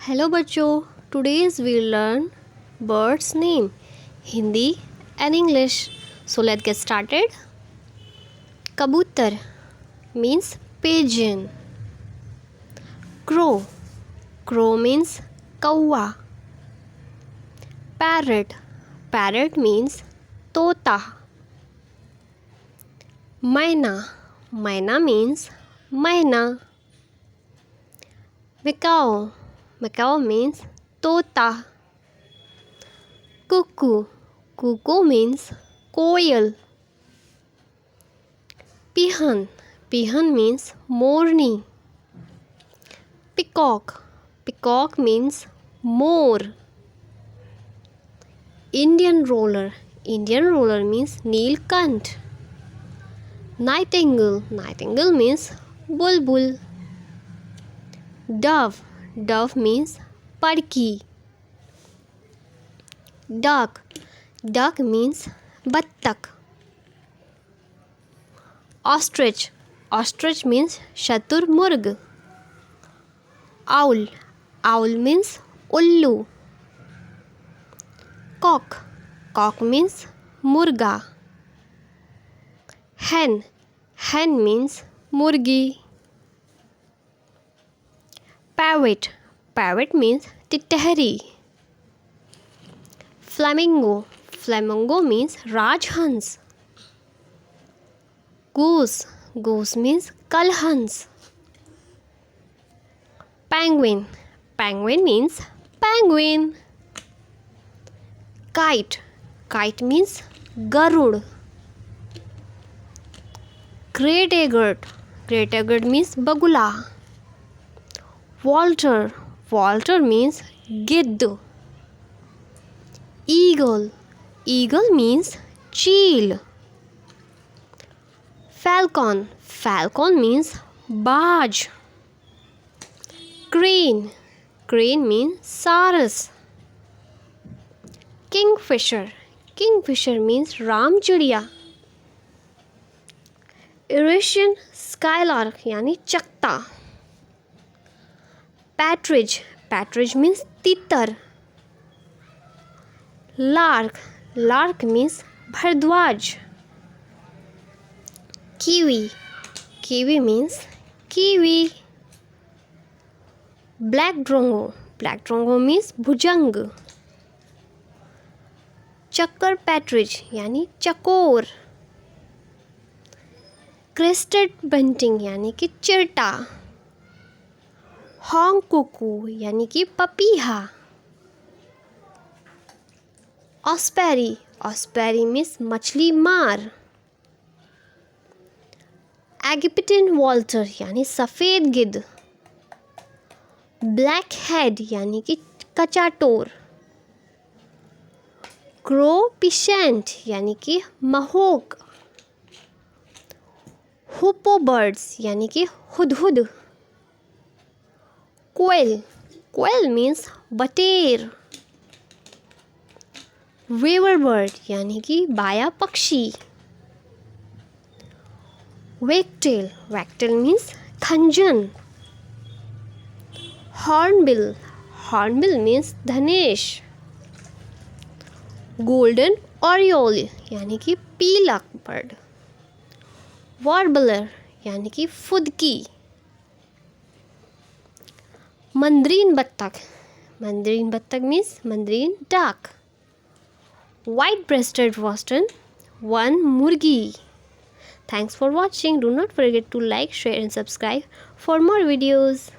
Hello बच्चों, today's we learn birds name Hindi and English. So let's get started. Kabutar means pigeon. Crow, crow means kawa. Parrot, parrot means tota. Maina, maina means maina. Macaw, macaw means tota. Cuckoo, cuckoo means quail. Pihan, pihan means morning. Peacock, peacock means more. Indian roller, Indian roller means neelkant. Nightingale, nightingale means bulbul. Dove, dove means padki. Duck, duck means battak. Ostrich, ostrich means shaturmurg. Owl, owl means ullu. Cock, cock means murga. Hen, hen means murgi. Parrot, parrot means titahari. Flamingo, flamingo means rajhans. Goose, goose means kalhans. Penguin, penguin means penguin. Kite, kite means garud. Great egret, great egret means bagula. Vulture, vulture means gidd. Eagle, eagle means cheel. Falcon, falcon means barge. Crane, crane means saras. Kingfisher, kingfisher means ramchadiya. Eurasian skylark यानी चकता. Partridge, partridge means तितर. Lark, lark means bhardwaj. Kiwi, kiwi means kiwi. Black drongo, black drongo means bhujang. Chukar partridge यानी चकोर. Crested bunting यानी कि चिरटा. Hong cuckoo यानी कि पपीहा. Osprey, osprey means मछली मार. Agapitan vulture यानी सफ़ेद गिद्ध. Blackhead यानी कि कचाटोर. Crow pigeon यानी कि महोक. Hoopoe birds यानी कि हुदहुद. Quail, quail means बटेर. Weaver bird यानी कि बाया पक्षी. Wagtail, wagtail means खंजन. Hornbill, hornbill means धनेश. Golden oriole यानी कि पीला बर्ड. Warbler यानी कि फुदकी. मंदरीन बत्तख, मंदरीन बत्तख means मंदरीन duck. White breasted waston, one murgi. Thanks for watching. Do not forget to like, share and subscribe for more videos.